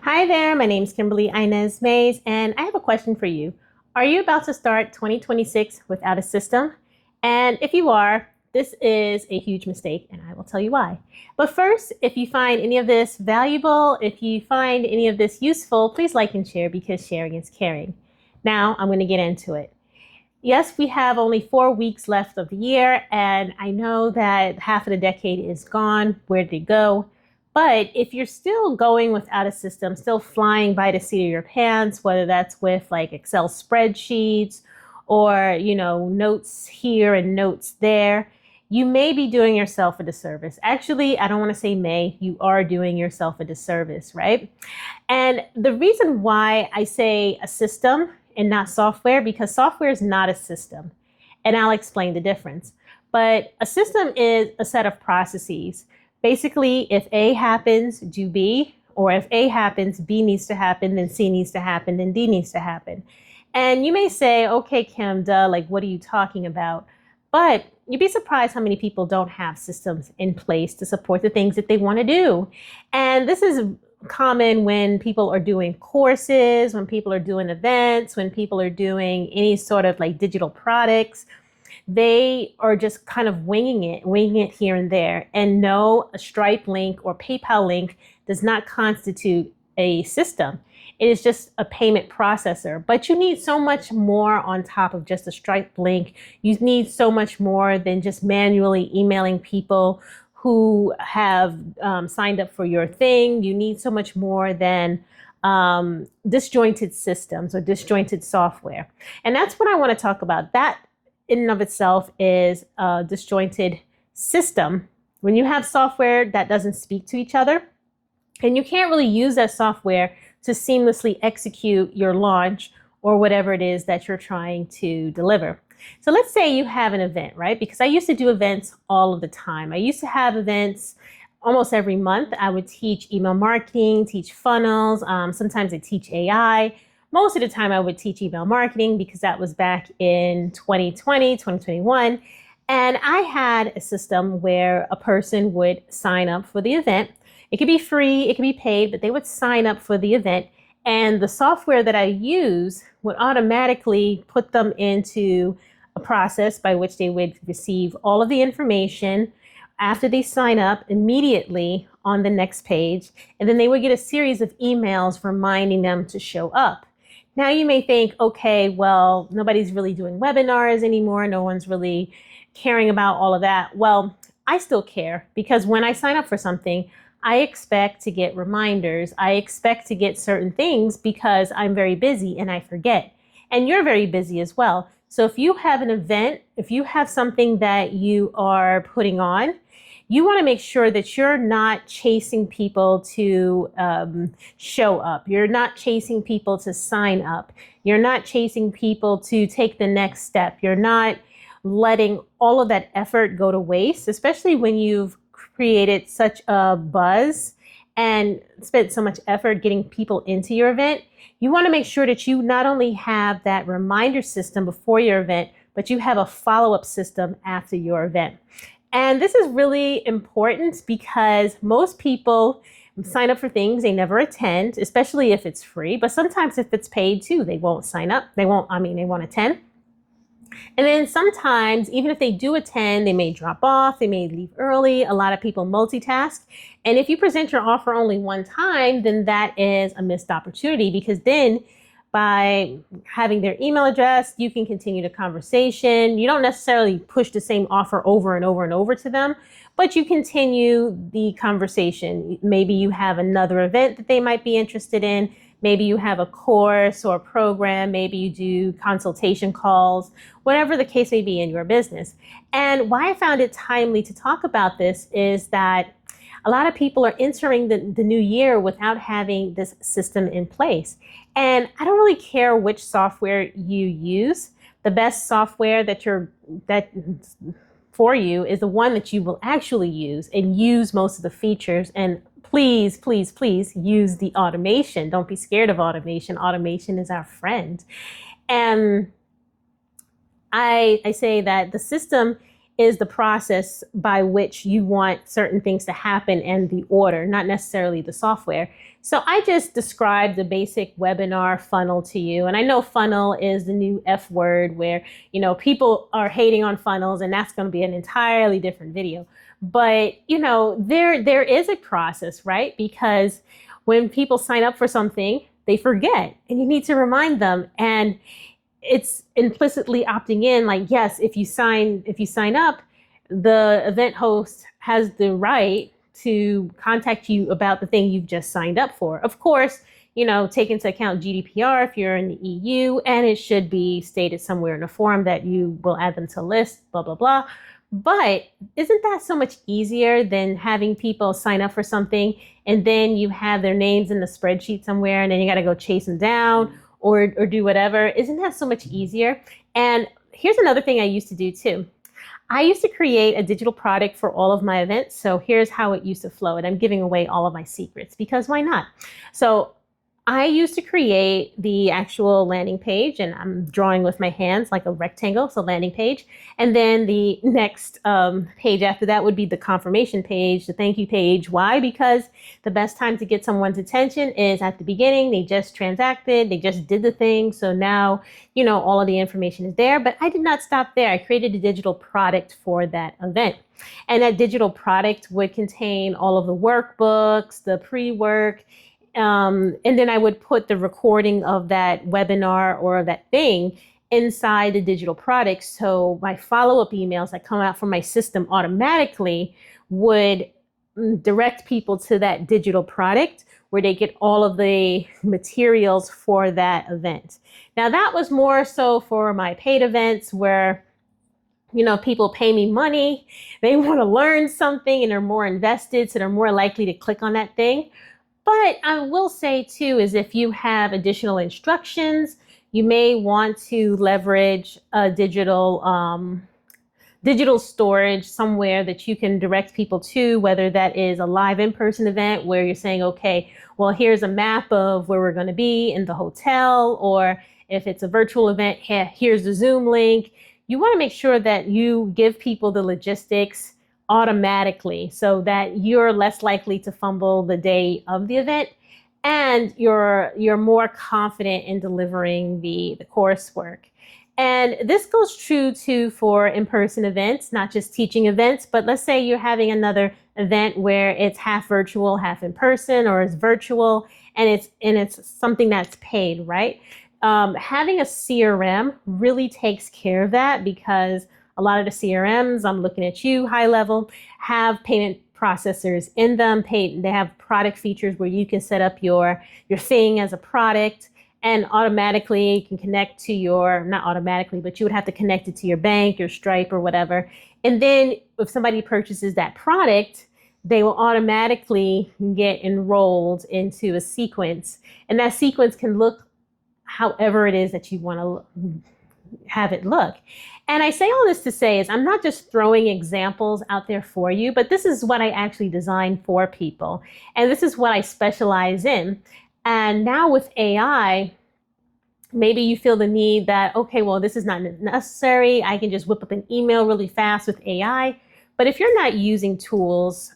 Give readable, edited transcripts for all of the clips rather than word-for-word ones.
Hi there, my name is Kimberly Inez Mays, and I have a question for you. Are you about to start 2026 without a system? And if you are, this is a huge mistake, and I will tell you why. But first, if you find any of this valuable, if you find any of this useful, please like and share because sharing is caring. Now, I'm going to get into it. Yes, we have only 4 weeks left of the year, and I know that half of the decade is gone. Where did it go? But if you're still going without a system, still flying by the seat of your pants, whether that's with like Excel spreadsheets or, notes here and notes there, you may be doing yourself a disservice. Actually, I don't want to say may, you are doing yourself a disservice, right? And the reason why I say a system and not software, because software is not a system. And I'll explain the difference. But a system is a set of processes. Basically, if A happens, do B, or if A happens, B needs to happen, then C needs to happen, then D needs to happen. And you may say, okay, Kim, duh, like, what are you talking about? But you'd be surprised how many people don't have systems in place to support the things that they want to do. And this is common when people are doing courses, when people are doing events, when people are doing any sort of like digital products. They are just kind of winging it here and there. And no, a Stripe link or PayPal link does not constitute a system. It is just a payment processor. But you need so much more on top of just a Stripe link. You need so much more than just manually emailing people who have signed up for your thing. You need so much more than disjointed systems or disjointed software. And that's what I want to talk about. That in and of itself is a disjointed system. When you have software that doesn't speak to each other, and you can't really use that software to seamlessly execute your launch or whatever it is that you're trying to deliver. So let's say you have an event, right? Because I used to do events all of the time. I used to have events almost every month. I would teach email marketing, teach funnels. Sometimes I teach AI. Most of the time I would teach email marketing because that was back in 2020, 2021. And I had a system where a person would sign up for the event. It could be free, it could be paid, but they would sign up for the event. And the software that I use would automatically put them into a process by which they would receive all of the information after they sign up immediately on the next page. And then they would get a series of emails reminding them to show up. Now you may think, okay, well, nobody's really doing webinars anymore. No one's really caring about all of that. Well, I still care because when I sign up for something, I expect to get reminders. I expect to get certain things because I'm very busy and I forget. And you're very busy as well. So if you have an event, if you have something that you are putting on, you want to make sure that you're not chasing people to show up. You're not chasing people to sign up. You're not chasing people to take the next step. You're not letting all of that effort go to waste, especially when you've created such a buzz and spent so much effort getting people into your event. You want to make sure that you not only have that reminder system before your event, but you have a follow-up system after your event. And this is really important because most people sign up for things they never attend, especially if it's free. But sometimes if it's paid too, they won't sign up. They won't attend. And then sometimes, even if they do attend, they may drop off, they may leave early. A lot of people multitask. And if you present your offer only one time, then that is a missed opportunity because then by having their email address, you can continue the conversation. You don't necessarily push the same offer over and over and over to them, but you continue the conversation. Maybe you have another event that they might be interested in. Maybe you have a course or a program. Maybe you do consultation calls, whatever the case may be in your business. And why I found it timely to talk about this is that a lot of people are entering the new year without having this system in place. And I don't really care which software you use. The best software that for you is the one that you will actually use and use most of the features. And please, please, please use the automation. Don't be scared of automation. Automation is our friend. And I say that the system is the process by which you want certain things to happen and the order, not necessarily the software. So I just described the basic webinar funnel to you. And I know funnel is the new F word where, people are hating on funnels, and that's going to be an entirely different video. But, there is a process, right? Because when people sign up for something, they forget, and you need to remind them. And it's implicitly opting in, like, yes, if you sign up, the event host has the right to contact you about the thing you've just signed up for. Of course, take into account GDPR if you're in the EU, and it should be stated somewhere in the form that you will add them to a list, blah, blah, blah. But isn't that so much easier than having people sign up for something and then you have their names in the spreadsheet somewhere and then you got to go chase them down or do whatever? Isn't that so much easier? And here's another thing I used to do too. I used to create a digital product for all of my events. So here's how it used to flow. And I'm giving away all of my secrets because why not? So I used to create the actual landing page, and I'm drawing with my hands like a rectangle, so landing page. And then the next page after that would be the confirmation page, the thank you page. Why? Because the best time to get someone's attention is at the beginning. They just transacted, they just did the thing. So now, all of the information is there. But I did not stop there. I created a digital product for that event. And that digital product would contain all of the workbooks, the pre-work, and then I would put the recording of that webinar or that thing inside the digital product. So my follow-up emails that come out from my system automatically would direct people to that digital product where they get all of the materials for that event. Now that was more so for my paid events where people pay me money, they want to learn something and they're more invested, so they're more likely to click on that thing. But I will say too, is if you have additional instructions, you may want to leverage a digital storage somewhere that you can direct people to, whether that is a live in-person event where you're saying, okay, well, here's a map of where we're going to be in the hotel, or if it's a virtual event, here's the Zoom link. You want to make sure that you give people the logistics automatically so that you're less likely to fumble the day of the event, and you're more confident in delivering the coursework. And this goes true too for in-person events, not just teaching events, but let's say you're having another event where it's half virtual, half in person, or it's virtual and it's something that's paid, right? Having a CRM really takes care of that, because a lot of the CRMs, I'm looking at you, high level, have payment processors in them. They have product features where you can set up your thing as a product, and automatically you can connect to not automatically, but you would have to connect it to your bank, your Stripe or whatever. And then if somebody purchases that product, they will automatically get enrolled into a sequence. And that sequence can look however it is that you want to have it look. And I say all this to say is I'm not just throwing examples out there for you, but this is what I actually design for people. And this is what I specialize in. And now with AI, maybe you feel the need that, okay, well, this is not necessary. I can just whip up an email really fast with AI. But if you're not using tools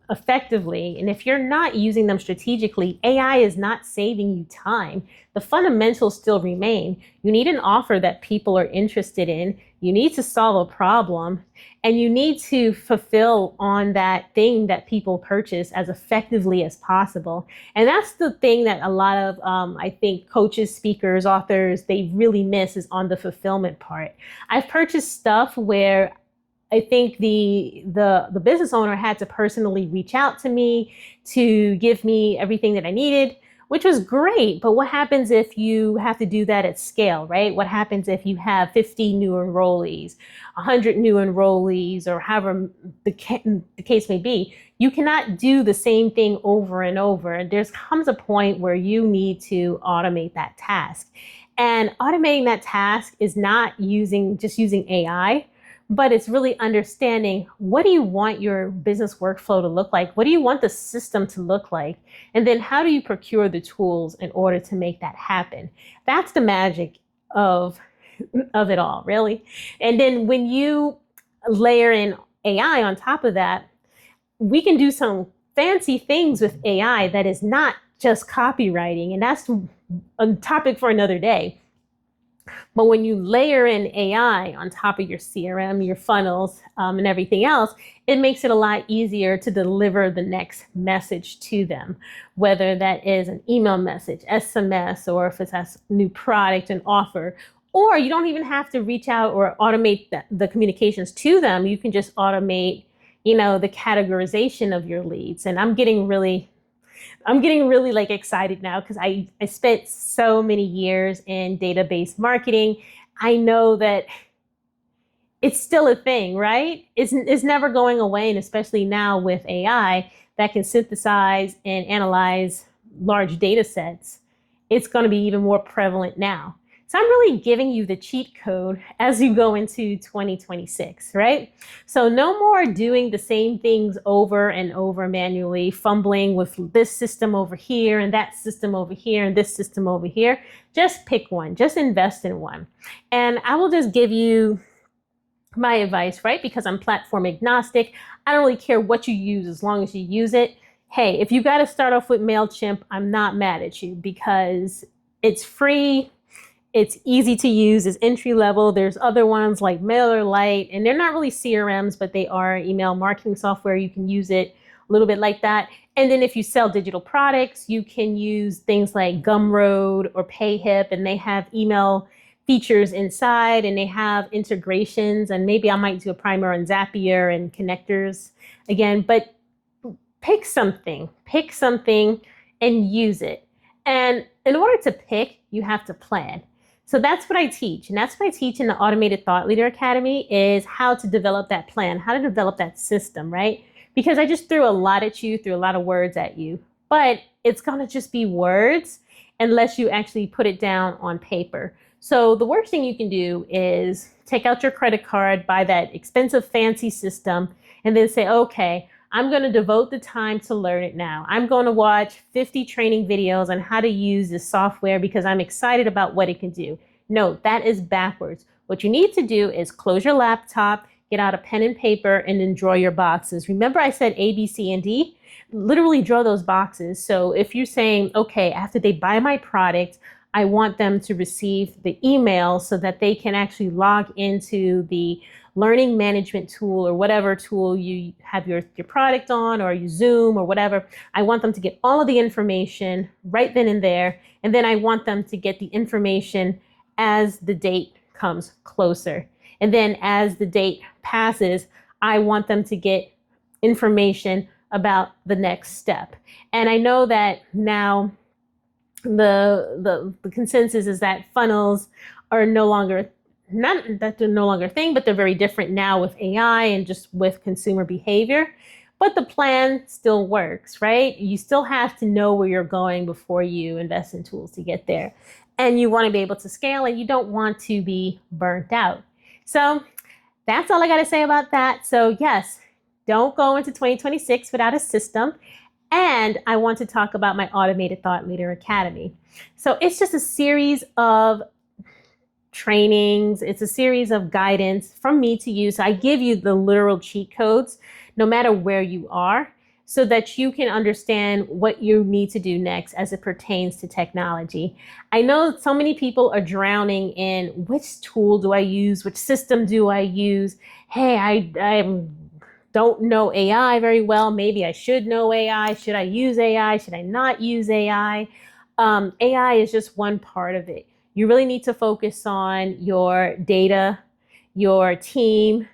effectively, and if you're not using them strategically, AI is not saving you time. The fundamentals still remain. You need an offer that people are interested in. You need to solve a problem, and you need to fulfill on that thing that people purchase as effectively as possible. And that's the thing that a lot of, I think, coaches, speakers, authors, they really miss, is on the fulfillment part. I've purchased stuff where I think the business owner had to personally reach out to me to give me everything that I needed, which was great. But what happens if you have to do that at scale, right? What happens if you have 50 new enrollees, 100 new enrollees, or however the case may be? You cannot do the same thing over and over. There comes a point where you need to automate that task. And automating that task is not just using AI, but it's really understanding, what do you want your business workflow to look like? What do you want the system to look like? And then how do you procure the tools in order to make that happen? That's the magic of it all, really. And then when you layer in AI on top of that, we can do some fancy things with AI that is not just copywriting, and that's a topic for another day. But when you layer in AI on top of your CRM, your funnels, and everything else, it makes it a lot easier to deliver the next message to them, whether that is an email message, SMS, or if it's a new product and offer. Or you don't even have to reach out or automate the communications to them. You can just automate, the categorization of your leads. And I'm getting really like excited now because I spent so many years in database marketing. I know that it's still a thing, right? It's never going away. And especially now with AI that can synthesize and analyze large data sets, it's going to be even more prevalent now. So I'm really giving you the cheat code as you go into 2026, right? So no more doing the same things over and over manually, fumbling with this system over here and that system over here and this system over here. Just pick one, just invest in one. And I will just give you my advice, right? Because I'm platform agnostic. I don't really care what you use as long as you use it. Hey, if you got to start off with MailChimp, I'm not mad at you because it's free. It's easy to use, it's entry level. There's other ones like MailerLite, and they're not really CRMs, but they are email marketing software. You can use it a little bit like that. And then if you sell digital products, you can use things like Gumroad or PayHip, and they have email features inside, and they have integrations. And maybe I might do a primer on Zapier and connectors again, but pick something and use it. And in order to pick, you have to plan. So that's what I teach. And that's what I teach in the Automated Thought Leader Academy is how to develop that plan, how to develop that system, right? Because I just threw a lot at you, threw a lot of words at you, but it's going to just be words unless you actually put it down on paper. So the worst thing you can do is take out your credit card, buy that expensive, fancy system, and then say, okay, I'm going to devote the time to learn it now. I'm going to watch 50 training videos on how to use this software because I'm excited about what it can do. No, that is backwards. What you need to do is close your laptop, get out a pen and paper, and then draw your boxes. Remember I said A, B, C, and D? Literally draw those boxes. So if you're saying, okay, after they buy my product, I want them to receive the email so that they can actually log into the learning management tool or whatever tool you have your product on, or you Zoom or whatever. I want them to get all of the information right then and there. And then I want them to get the information as the date comes closer. And then as the date passes, I want them to get information about the next step. And I know that now the consensus is that funnels are no longer not that they're no longer a thing, but they're very different now with AI and just with consumer behavior. But the plan still works, right? You still have to know where you're going before you invest in tools to get there. And you want to be able to scale, and you don't want to be burnt out. So that's all I got to say about that. So yes, don't go into 2026 without a system. And I want to talk about my Automated Thought Leader Academy. So it's just a series of trainings. It's a series of guidance from me to you. So I give you the literal cheat codes, no matter where you are, so that you can understand what you need to do next as it pertains to technology. I know so many people are drowning in which tool do I use? Which system do I use? Hey, I don't know AI very well. Maybe I should know AI. Should I use AI? Should I not use AI? AI is just one part of it. You really need to focus on your data, your team,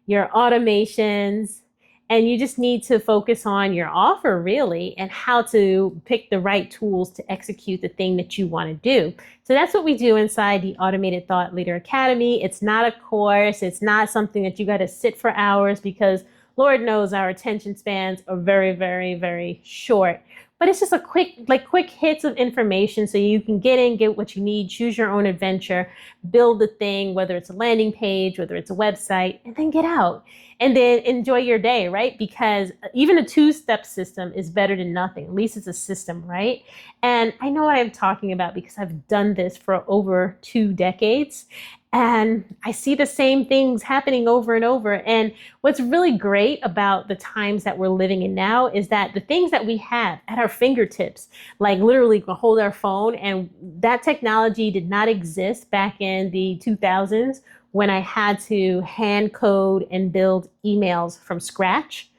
your automations, and you just need to focus on your offer really and how to pick the right tools to execute the thing that you want to do. So that's what we do inside the Automated Thought Leader Academy. It's not a course. It's not something that you got to sit for hours because Lord knows our attention spans are very, very, very short. But it's just a quick hits of information so you can get in, get what you need, choose your own adventure, build the thing, whether it's a landing page, whether it's a website, and then get out. and then enjoy your day, right? Because even a two-step system is better than nothing. At least it's a system, right? And I know what I'm talking about because I've done this for over 2 decades. And I see the same things happening over and over. And what's really great about the times that we're living in now is that the things that we have at our fingertips, like literally we can hold our phone, and that technology did not exist back in the 2000s when I had to hand code and build emails from scratch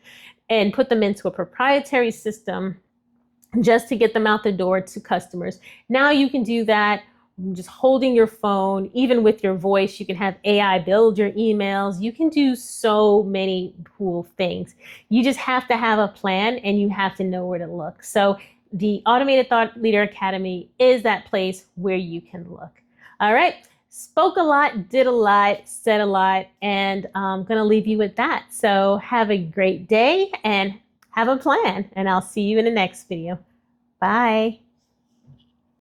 and put them into a proprietary system just to get them out the door to customers. Now you can do that just holding your phone, even with your voice. You can have AI build your emails. You can do so many cool things. You just have to have a plan and you have to know where to look. So the Automated Thought Leader Academy is that place where you can look. All right. Spoke a lot, did a lot, said a lot, and I'm going to leave you with that. So have a great day and have a plan, and I'll see you in the next video. Bye.